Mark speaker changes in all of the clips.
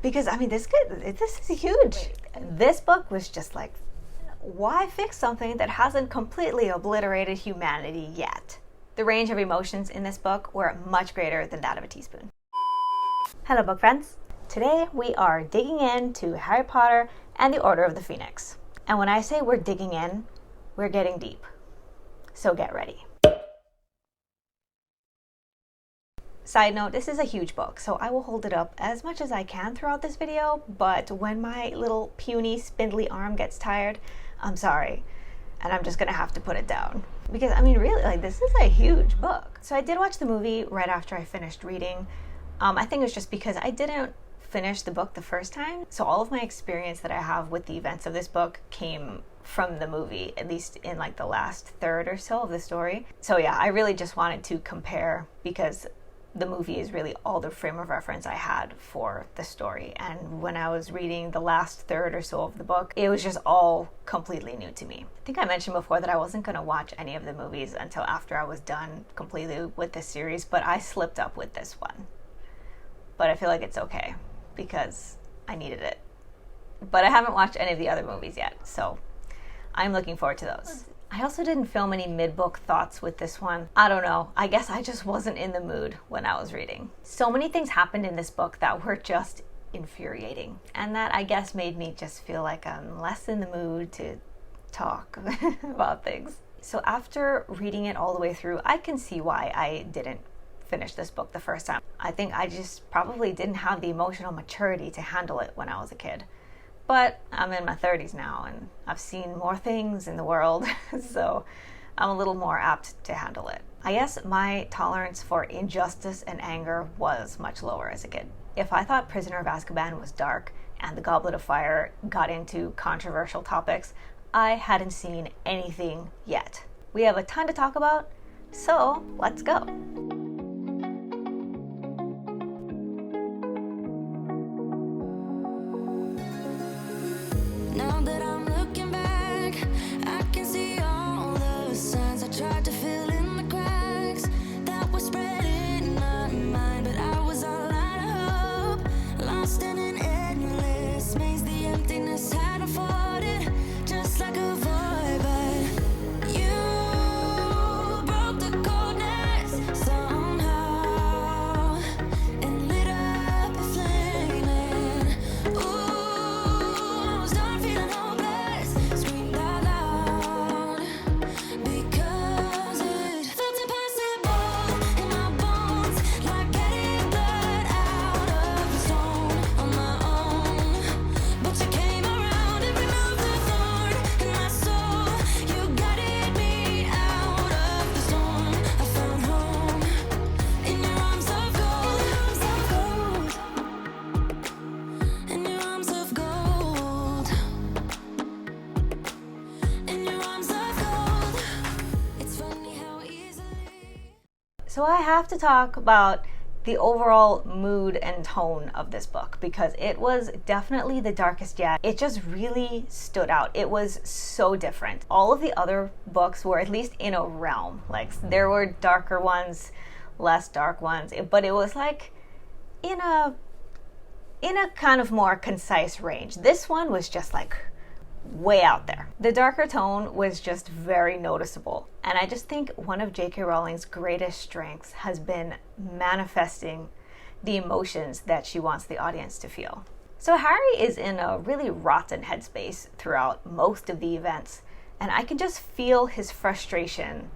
Speaker 1: Because, I mean, this is huge. This book was just like, why fix something that hasn't completely obliterated humanity yet? The range of emotions in this book were much greater than that of a teaspoon. Hello, book friends. Today we are digging into Harry Potter and the Order of the Phoenix. And when I say we're digging in, we're getting deep. So get ready. Side note, this is a huge book, so I will hold it up as much as I can throughout this video, but when my little puny, spindly arm gets tired, I'm sorry, and I'm just gonna have to put it down. Because, I mean, really, like, this is a huge book. So I did watch the movie right after I finished reading. I think it was just because I didn't finish the book the first time, so all of my experience that I have with the events of this book came from the movie, at least in like the last third or so of the story. So yeah, I really just wanted to compare because the movie is really all the frame of reference I had for the story. And when I was reading the last third or so of the book, it was just all completely new to me. I think I mentioned before that I wasn't going to watch any of the movies until after I was done completely with the series, but I slipped up with this one. But I feel like it's okay because I needed it. But I haven't watched any of the other movies yet, so I'm looking forward to those. I also didn't film any mid-book thoughts with this one. I don't know. I guess I just wasn't in the mood when I was reading. So many things happened in this book that were just infuriating. And that, I guess, made me just feel like I'm less in the mood to talk about things. So after reading it all the way through, I can see why I didn't finish this book the first time. I think I just probably didn't have the emotional maturity to handle it when I was a kid. But I'm in my 30s now and I've seen more things in the world, so I'm a little more apt to handle it. I guess my tolerance for injustice and anger was much lower as a kid. If I thought Prisoner of Azkaban was dark and The Goblet of Fire got into controversial topics, I hadn't seen anything yet. We have a ton to talk about, so let's go.
Speaker 2: Now that I'm looking back, I can see all the signs I tried to fill in the cracks that were spread in my mind, but I was all out of hope, lost in an endless maze. The emptiness had unfolded just like a void, but you broke the coldness somehow and lit up a flame. And ooh, I was done feeling hopeless, screamed out loud because it felt impossible in my bones, like getting blood out of the stone on my own. But you came around and removed the thorn in my soul. You guided me out of the storm. I found home in your arms of gold, in your arms of gold, in your arms of gold. It's funny how easily.
Speaker 1: So I have to talk about the overall mood and tone of this book because it was definitely the darkest yet. It just really stood out. It was so different. All of the other books were at least in a realm. Like, there were darker ones, less dark ones, but it was like in a kind of more concise range. This one was just like way out there. The darker tone was just very noticeable. And I just think one of J.K. Rowling's greatest strengths has been manifesting the emotions that she wants the audience to feel. So Harry is in a really rotten headspace throughout most of the events, and I can just feel his frustration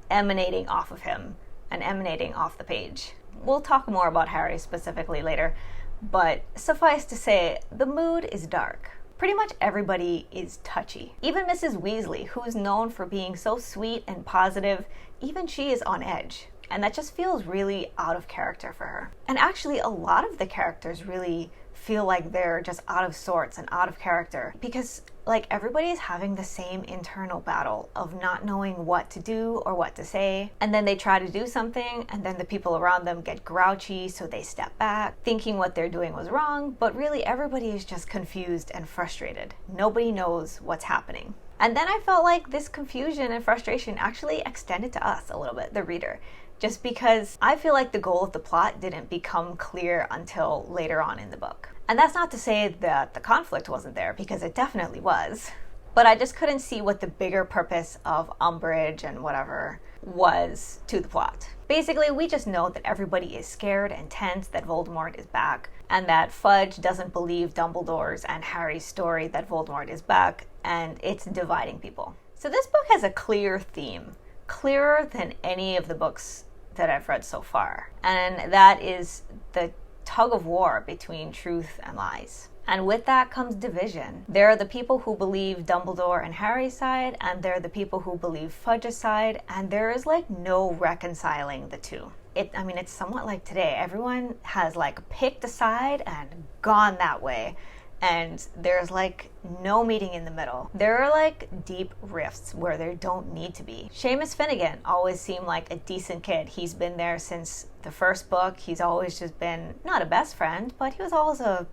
Speaker 1: emanating off of him and emanating off the page. We'll talk more about Harry specifically later, but suffice to say, the mood is dark. Pretty much everybody is touchy. Even Mrs. Weasley, who's known for being so sweet and positive, even she is on edge. And that just feels really out of character for her. And actually, a lot of the characters really feel like they're just out of sorts and out of character because like everybody is having the same internal battle of not knowing what to do or what to say, and then they try to do something and then the people around them get grouchy, so they step back thinking what they're doing was wrong, but really everybody is just confused and frustrated. Nobody knows what's happening. And then I felt like this confusion and frustration actually extended to us a little bit, the reader, just because I feel like the goal of the plot didn't become clear until later on in the book. And that's not to say that the conflict wasn't there, because it definitely was. But I just couldn't see what the bigger purpose of Umbridge and whatever was to the plot. Basically, we just know that everybody is scared and tense that Voldemort is back, and that Fudge doesn't believe Dumbledore's and Harry's story that Voldemort is back, and it's dividing people. So this book has a clear theme, clearer than any of the books that I've read so far, and that is the tug of war between truth and lies. And with that comes division. There are the people who believe Dumbledore and Harry's side, and there are the people who believe Fudge's side, and there is like no reconciling the two. It's somewhat like today. Everyone has like picked a side and gone that way, and there's like no meeting in the middle. There are like deep rifts where there don't need to be. Seamus Finnegan always seemed like a decent kid. He's been there since the first book. He's always just been not a best friend, but he was always a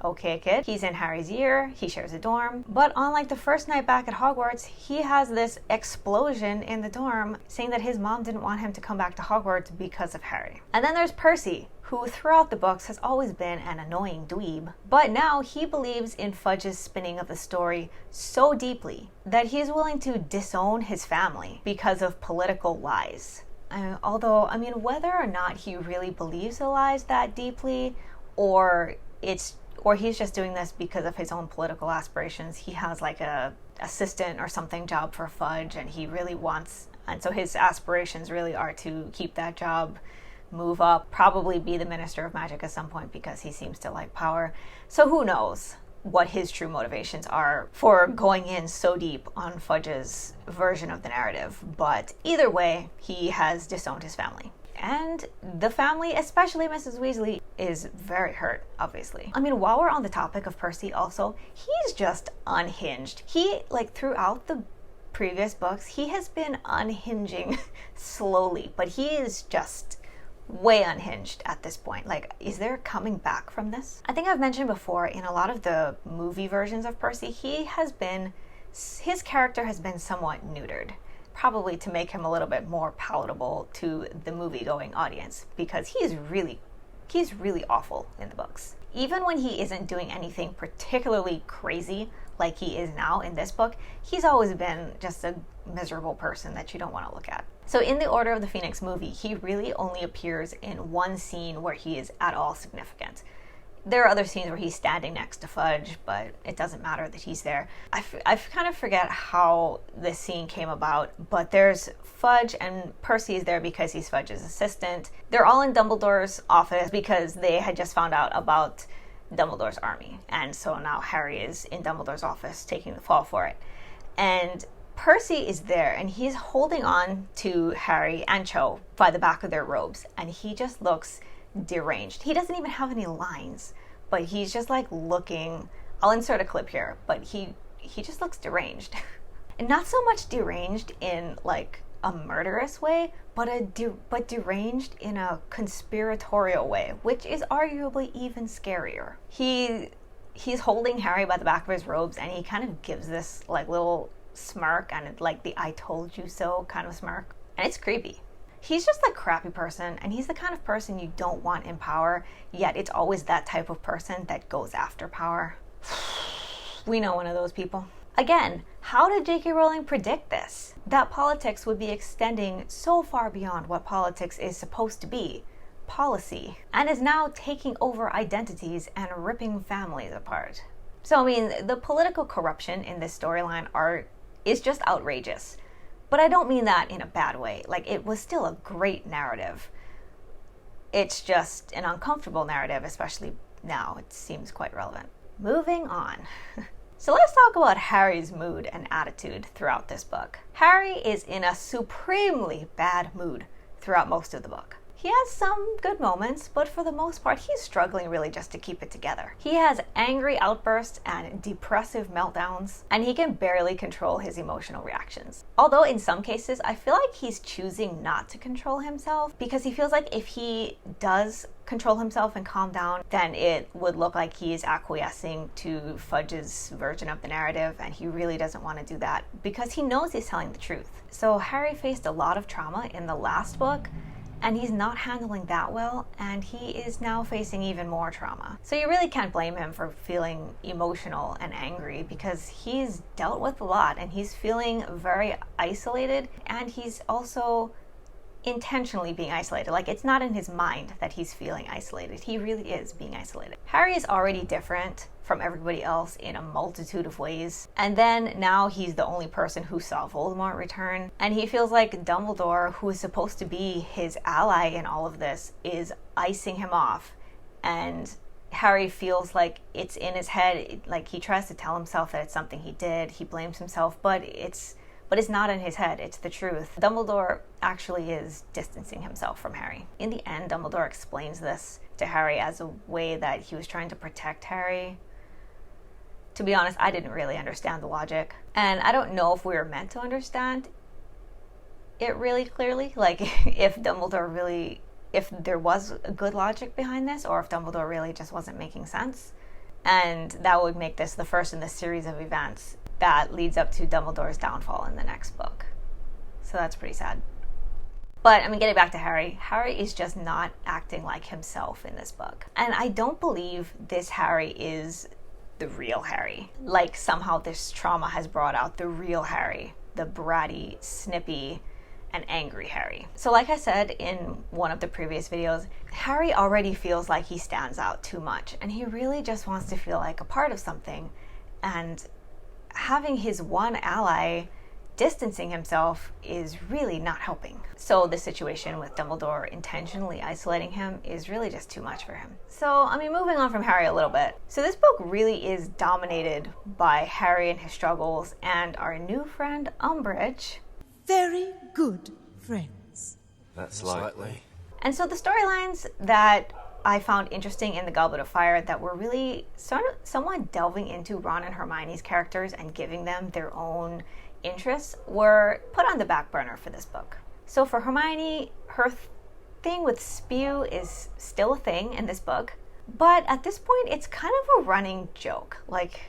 Speaker 1: okay kid. He's in Harry's year, he shares a dorm, but on like the first night back at Hogwarts, he has this explosion in the dorm saying that his mom didn't want him to come back to Hogwarts because of Harry. And then there's Percy, who throughout the books has always been an annoying dweeb, but now he believes in Fudge's spinning of the story so deeply that he is willing to disown his family because of political lies. Although, whether or not he really believes the lies that deeply, or he's just doing this because of his own political aspirations. He has like a assistant or something job for Fudge, and he really wants, and so his aspirations really are to keep that job, move up, probably be the Minister of Magic at some point because he seems to like power. So who knows what his true motivations are for going in so deep on Fudge's version of the narrative. But either way, he has disowned his family. And the family, especially Mrs. Weasley, is very hurt, obviously. While we're on the topic of Percy also, he's just unhinged. He, throughout the previous books, he has been unhinging slowly, but he is just way unhinged at this point. Is there coming back from this? I think I've mentioned before, in a lot of the movie versions of Percy, his character has been somewhat neutered. Probably to make him a little bit more palatable to the movie-going audience, because he's really awful in the books. Even when he isn't doing anything particularly crazy like he is now in this book, he's always been just a miserable person that you don't want to look at. So in the Order of the Phoenix movie, he really only appears in one scene where he is at all significant. There are other scenes where he's standing next to Fudge, but it doesn't matter that he's there. I kind of forget how this scene came about, but there's Fudge, and Percy is there because he's Fudge's assistant. They're all in Dumbledore's office because they had just found out about Dumbledore's army, and so now Harry is in Dumbledore's office taking the fall for it. And Percy is there, and he's holding on to Harry and Cho by the back of their robes, and he just looks deranged. He doesn't even have any lines, but he's just looking. I'll insert a clip here, but he just looks deranged. And not so much deranged in a murderous way, but deranged in a conspiratorial way, which is arguably even scarier. He's holding Harry by the back of his robes, and he kind of gives this little smirk, and the I told you so kind of smirk, and it's creepy. He's just a crappy person, and he's the kind of person you don't want in power, yet it's always that type of person that goes after power. We know one of those people. Again, how did J.K. Rowling predict this? That politics would be extending so far beyond what politics is supposed to be, policy, and is now taking over identities and ripping families apart. So, the political corruption in this storyline is just outrageous. But I don't mean that in a bad way. It was still a great narrative. It's just an uncomfortable narrative, especially now. It seems quite relevant. Moving on. So let's talk about Harry's mood and attitude throughout this book. Harry is in a supremely bad mood throughout most of the book. He has some good moments, but for the most part, he's struggling really just to keep it together. He has angry outbursts and depressive meltdowns, and he can barely control his emotional reactions. Although in some cases, I feel like he's choosing not to control himself, because he feels like if he does control himself and calm down, then it would look like he is acquiescing to Fudge's version of the narrative, and he really doesn't want to do that because he knows he's telling the truth. So Harry faced a lot of trauma in the last book, and he's not handling that well, and he is now facing even more trauma. So you really can't blame him for feeling emotional and angry, because he's dealt with a lot and he's feeling very isolated, and he's also intentionally being isolated. Like, it's not in his mind that he's feeling isolated. He really is being isolated. Harry is already different from everybody else in a multitude of ways. And then now he's the only person who saw Voldemort return. And he feels like Dumbledore, who is supposed to be his ally in all of this, is icing him off. And Harry feels like it's in his head. Like, he tries to tell himself that it's something he did. He blames himself, but it's not in his head. It's the truth. Dumbledore actually is distancing himself from Harry. In the end, Dumbledore explains this to Harry as a way that he was trying to protect Harry. To be honest, I didn't really understand the logic. And I don't know if we were meant to understand it really clearly. Like, if there was a good logic behind this, or if Dumbledore really just wasn't making sense. And that would make this the first in the series of events that leads up to Dumbledore's downfall in the next book. So that's pretty sad. But, I mean, getting back to Harry, Harry is just not acting like himself in this book. And I don't believe this Harry is the real Harry. Like, somehow this trauma has brought out the real Harry, the bratty, snippy, and angry Harry. So like I said in one of the previous videos, Harry already feels like he stands out too much, and he really just wants to feel like a part of something. And having his one ally distancing himself is really not helping. So the situation with Dumbledore intentionally isolating him is really just too much for him. So, I mean, moving on from Harry a little bit. So this book really is dominated by Harry and his struggles and our new friend Umbridge.
Speaker 3: Very good friends.
Speaker 4: That's likely.
Speaker 1: And so the storylines that I found interesting in The Goblet of Fire that were really somewhat delving into Ron and Hermione's characters and giving them their own interests were put on the back burner for this book. So for Hermione, her thing with Spew is still a thing in this book, but at this point it's kind of a running joke. Like,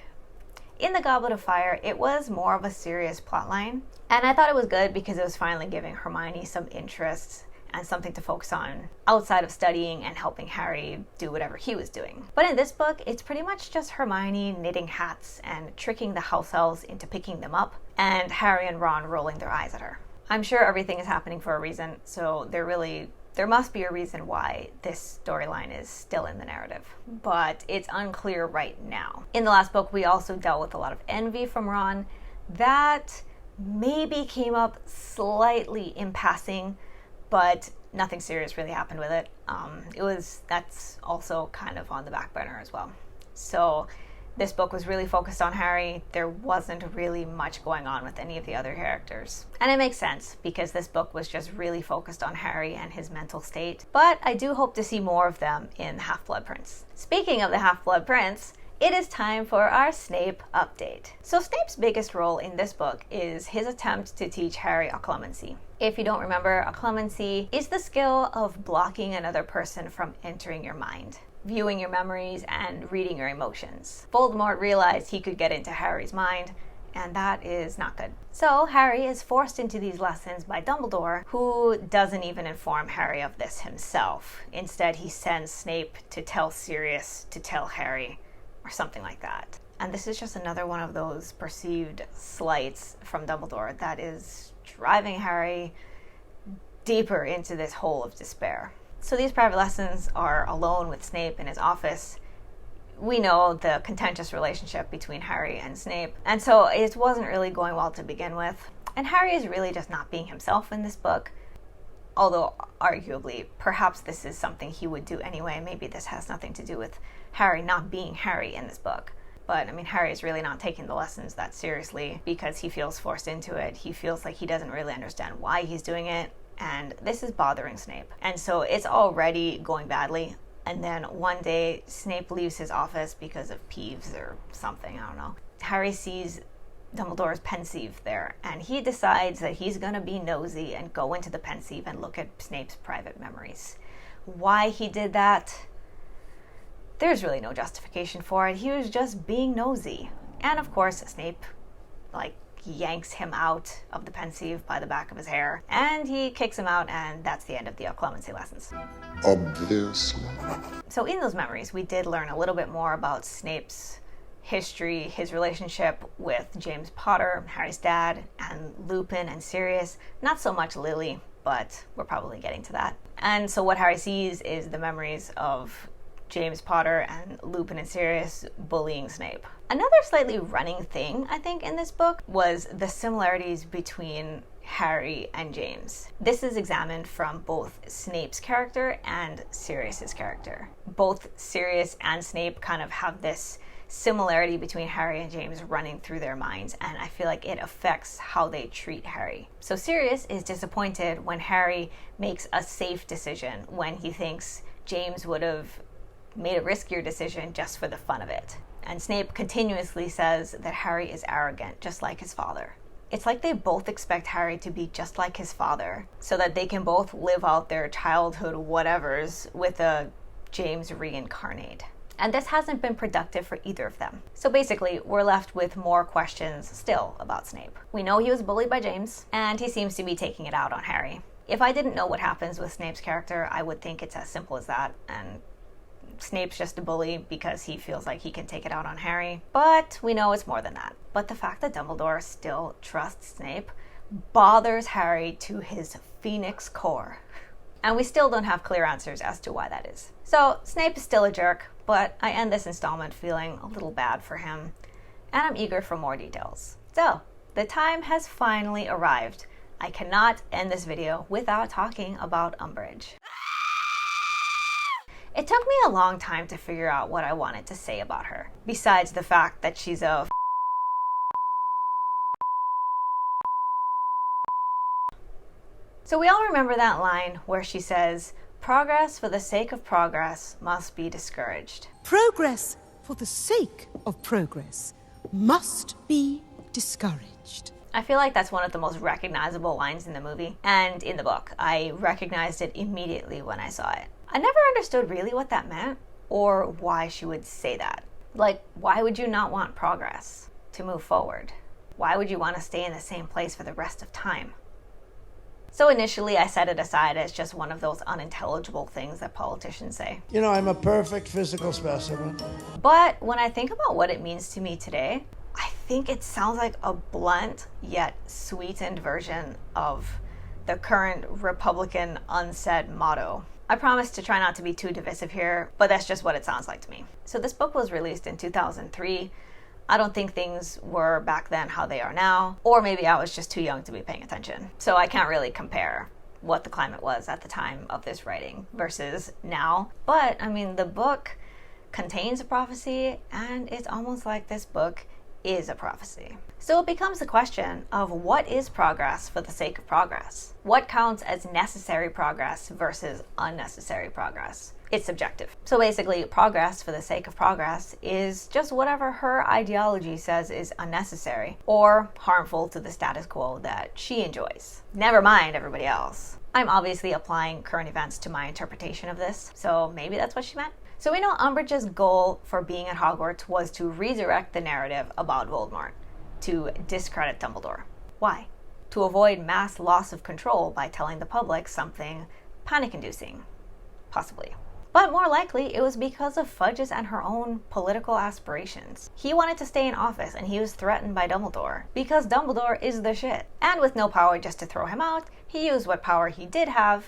Speaker 1: in The Goblet of Fire, it was more of a serious plotline, and I thought it was good because it was finally giving Hermione some interests and something to focus on outside of studying and helping Harry do whatever he was doing. But in this book, it's pretty much just Hermione knitting hats and tricking the house elves into picking them up, and Harry and Ron rolling their eyes at her. I'm sure everything is happening for a reason, so there must be a reason why this storyline is still in the narrative. But it's unclear right now. In the last book, we also dealt with a lot of envy from Ron. That maybe came up slightly in passing, but nothing serious really happened with it. That's also kind of on the back burner as well. So this book was really focused on Harry. There wasn't really much going on with any of the other characters. And it makes sense because this book was just really focused on Harry and his mental state. But I do hope to see more of them in Half-Blood Prince. Speaking of the Half-Blood Prince, it is time for our Snape update. So Snape's biggest role in this book is his attempt to teach Harry occlumency. If you don't remember, occlumency is the skill of blocking another person from entering your mind, viewing your memories, and reading your emotions. Voldemort realized he could get into Harry's mind, and that is not good. So Harry is forced into these lessons by Dumbledore, who doesn't even inform Harry of this himself. Instead, he sends Snape to tell Sirius to tell Harry, or something like that. And this is just another one of those perceived slights from Dumbledore that is driving Harry deeper into this hole of despair. So these private lessons are alone with Snape in his office. We know the contentious relationship between Harry and Snape, and so it wasn't really going well to begin with. And Harry is really just not being himself in this book, although arguably perhaps this is something he would do anyway. Maybe this has nothing to do with Harry not being Harry in this book. But, I mean, Harry is really not taking the lessons that seriously because he feels forced into it. He feels like he doesn't really understand why he's doing it, and this is bothering Snape. And so it's already going badly. And then one day, Snape leaves his office because of peeves or something, I don't know. Harry sees Dumbledore's pensieve there, and he decides that he's going to be nosy and go into the pensieve and look at Snape's private memories. Why he did that, there's really no justification for it. He was just being nosy. And of course, Snape, yanks him out of the pensieve by the back of his hair, and he kicks him out, and that's the end of the occlumency lessons.
Speaker 4: Obviously.
Speaker 1: So in those memories, we did learn a little bit more about Snape's history, his relationship with James Potter, Harry's dad, and Lupin and Sirius. Not so much Lily, but we're probably getting to that. And so what Harry sees is the memories of James Potter and Lupin and Sirius bullying Snape. Another slightly running thing, I think, in this book was the similarities between Harry and James. This is examined from both Snape's character and Sirius's character. Both Sirius and Snape kind of have this similarity between Harry and James running through their minds, and I feel like it affects how they treat Harry. So Sirius is disappointed when Harry makes a safe decision, when he thinks James would have made a riskier decision just for the fun of it. And Snape continuously says that Harry is arrogant, just like his father. It's like they both expect Harry to be just like his father, so that they can both live out their childhood whatevers with a James reincarnate. And this hasn't been productive for either of them. So basically, we're left with more questions still about Snape. We know he was bullied by James, and he seems to be taking it out on Harry. If I didn't know what happens with Snape's character, I would think it's as simple as that, and Snape's just a bully because he feels like he can take it out on Harry. But we know it's more than that. But the fact that Dumbledore still trusts Snape bothers Harry to his phoenix core. And we still don't have clear answers as to why that is. So Snape is still a jerk, but I end this installment feeling a little bad for him, and I'm eager for more details. So, the time has finally arrived. I cannot end this video without talking about Umbridge. It took me a long time to figure out what I wanted to say about her, besides the fact that she's a So we all remember that line where she says, "Progress for the sake of progress must be discouraged."
Speaker 3: Progress for the sake of progress must be discouraged.
Speaker 1: I feel like that's one of the most recognizable lines in the movie and in the book. I recognized it immediately when I saw it. I never understood really what that meant or why she would say that. Like, why would you not want progress to move forward? Why would you want to stay in the same place for the rest of time? So initially, I set it aside as just one of those unintelligible things that politicians say.
Speaker 5: You know, I'm a perfect physical specimen.
Speaker 1: But when I think about what it means to me today, I think it sounds like a blunt yet sweetened version of the current Republican unsaid motto. I promise to try not to be too divisive here, but that's just what it sounds like to me. So this book was released in 2003. I don't think things were back then how they are now, or maybe I was just too young to be paying attention. So I can't really compare what the climate was at the time of this writing versus now. But I mean, the book contains a prophecy, and it's almost like this book is a prophecy. So it becomes the question of what is progress for the sake of progress? What counts as necessary progress versus unnecessary progress? It's subjective. So basically, progress for the sake of progress is just whatever her ideology says is unnecessary or harmful to the status quo that she enjoys. Never mind everybody else. I'm obviously applying current events to my interpretation of this, so maybe that's what she meant. So we know Umbridge's goal for being at Hogwarts was to resurrect the narrative about Voldemort, to discredit Dumbledore. Why? To avoid mass loss of control by telling the public something panic-inducing, possibly. But more likely, it was because of Fudge's and her own political aspirations. He wanted to stay in office, and he was threatened by Dumbledore, because Dumbledore is the shit. And with no power just to throw him out, he used what power he did have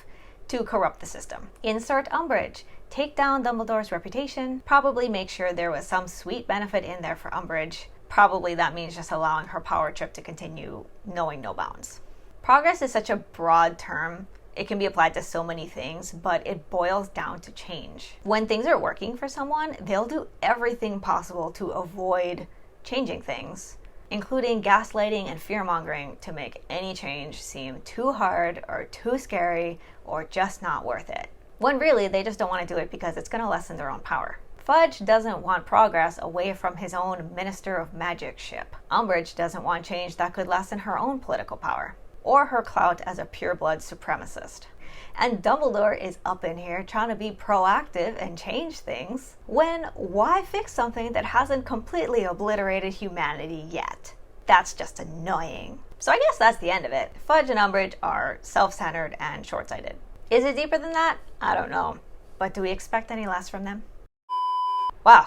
Speaker 1: to corrupt the system. Insert Umbridge. Take down Dumbledore's reputation, probably make sure there was some sweet benefit in there for Umbridge. Probably that means just allowing her power trip to continue, knowing no bounds. Progress is such a broad term. It can be applied to so many things, but it boils down to change. When things are working for someone, they'll do everything possible to avoid changing things, including gaslighting and fear-mongering to make any change seem too hard or too scary or just not worth it. When really, they just don't want to do it because it's going to lessen their own power. Fudge doesn't want progress away from his own Minister of Magic ship. Umbridge doesn't want change that could lessen her own political power, or her clout as a pureblood supremacist. And Dumbledore is up in here trying to be proactive and change things, when why fix something that hasn't completely obliterated humanity yet? That's just annoying. So I guess that's the end of it. Fudge and Umbridge are self-centered and short-sighted. Is it deeper than that? I don't know. But do we expect any less from them? Wow,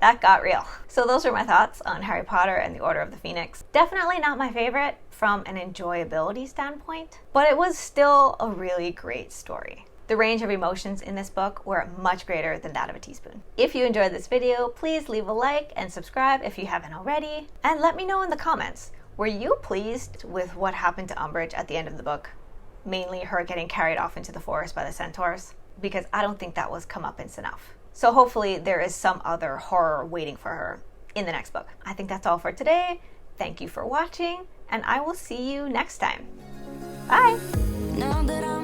Speaker 1: that got real. So those are my thoughts on Harry Potter and the Order of the Phoenix. Definitely not my favorite from an enjoyability standpoint, but it was still a really great story. The range of emotions in this book were much greater than that of a teaspoon. If you enjoyed this video, please leave a like and subscribe if you haven't already. And let me know in the comments, were you pleased with what happened to Umbridge at the end of the book? Mainly her getting carried off into the forest by the centaurs? Because I don't think that was comeuppance enough. So hopefully there is some other horror waiting for her in the next book. I think that's all for today. Thank you for watching, and I will see you next time. Bye!
Speaker 2: Now that I'm